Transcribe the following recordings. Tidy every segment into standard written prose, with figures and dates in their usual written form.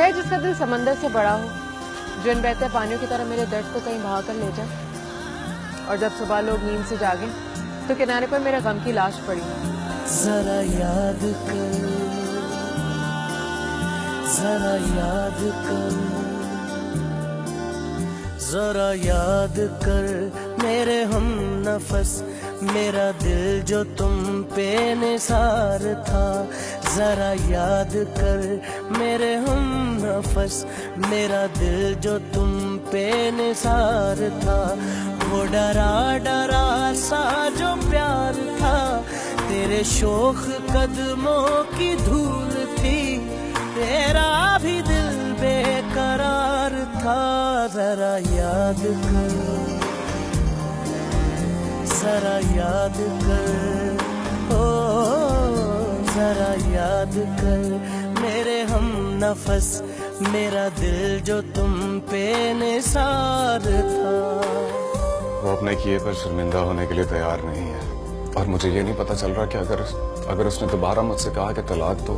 है जिसका दिल समंदर से बड़ा हो, जो इन बहते पानियों की तरह मेरे दर्द को कहीं बहा कर ले जाए, और जब सुबह लोग नींद से जागे तो किनारे पर मेरे गम की लाश पड़ी। जरा याद कर, जरा याद कर, जरा याद कर मेरे हम नफस, मेरा दिल जो तुम पे निसार था। जरा याद कर मेरे हम नफस, मेरा दिल जो तुम पे निसार था। वो डरा डरा सा जो प्यार था, तेरे शोख कदमों की धूल थी, तेरा भी दिल बेकरार था। जरा याद कर, जरा याद कर, ओ जरा याद कर मेरे हम नफस, मेरा दिल जो तुम पे निसार था। वो अपने किए पर शर्मिंदा होने के लिए तैयार नहीं है, और मुझे ये नहीं पता चल रहा कि अगर उसने दोबारा मुझसे कहा कि तलाक दो,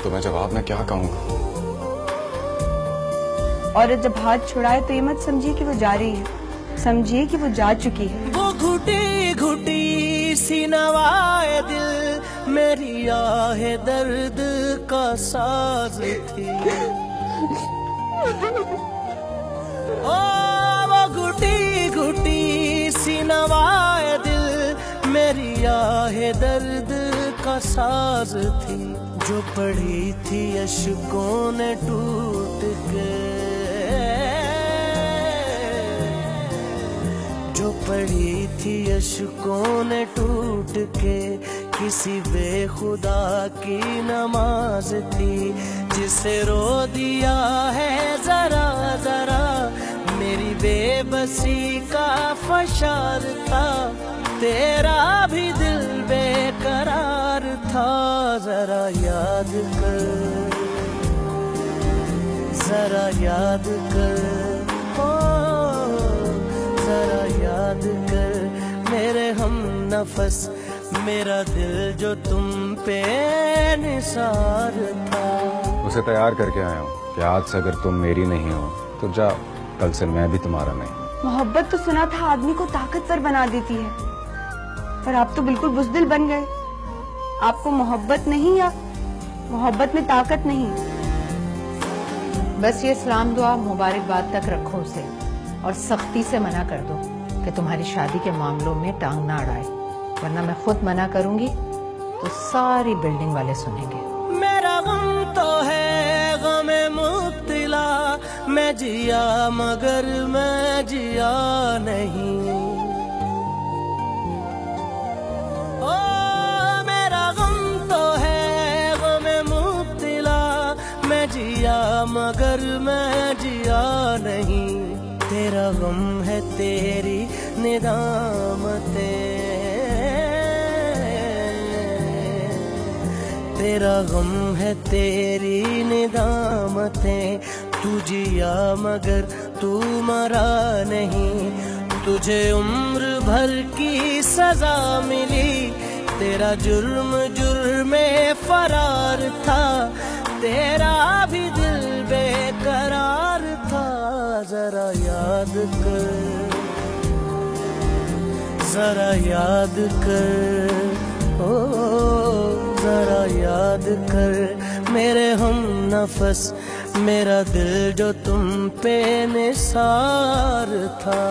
तो मैं जवाब में क्या कहूँगा। और जब हाथ छुड़ाए तो ये मत समझिए कि वो जा रही है, समझिए कि वो जा चुकी है। वो घुटी घुटी सी नवाए दिल, मेरी आहे दर्द का साज थी। ओ वो घुटी घुटी सी नवाए दिल, मेरी आहे दर्द का साज थी। जो पड़ी थी अश्कों ने टूट के, जो पड़ी थी अश्कों ने टूट के, किसी बेखुदा की नमाज थी। जिसे रो दिया है जरा जरा, मेरी बेबसी का फशार था, तेरा भी दिल बेकरार था। जरा याद कर, जरा याद कर, ओ जरा याद कर मेरे हम नफस, मेरा दिल जो तुम पे निसार था। उसे तैयार करके आया हूँ कि आज से अगर तुम मेरी नहीं हो तो जा, कल से मैं भी तुम्हारा नहीं। मोहब्बत तो सुना था आदमी को ताकतवर बना देती है, पर आप तो बिल्कुल बुज़दिल बन गए। आपको मोहब्बत नहीं, या मोहब्बत में ताकत नहीं। बस ये सलाम दुआ मुबारकबाद तक रखो उसे, और सख्ती से मना कर दो कि तुम्हारी शादी के मामलों में टांग ना अड़ाए, वरना मैं खुद मना करूंगी तो सारी बिल्डिंग वाले सुनेंगे। मेरा गम तो है गमे मुब्तला, मैं जिया मगर मैं जिया नहीं। ओ मेरा गम तो है गमे मुब्तला, मैं जिया मगर मैं जिया नहीं। तेरा गम है तेरी निदामतें, तेरा गम है तेरी निदामतें। तू जिया मगर तू मरा नहीं, तुझे उम्र भर की सजा मिली। तेरा जुर्म जुर्मे फरार था, तेरा भी दिल बेकरार था। जरा याद कर, जरा याद कर, ओ जरा याद कर मेरे हम नफस, मेरा दिल जो तुम पे निसार था।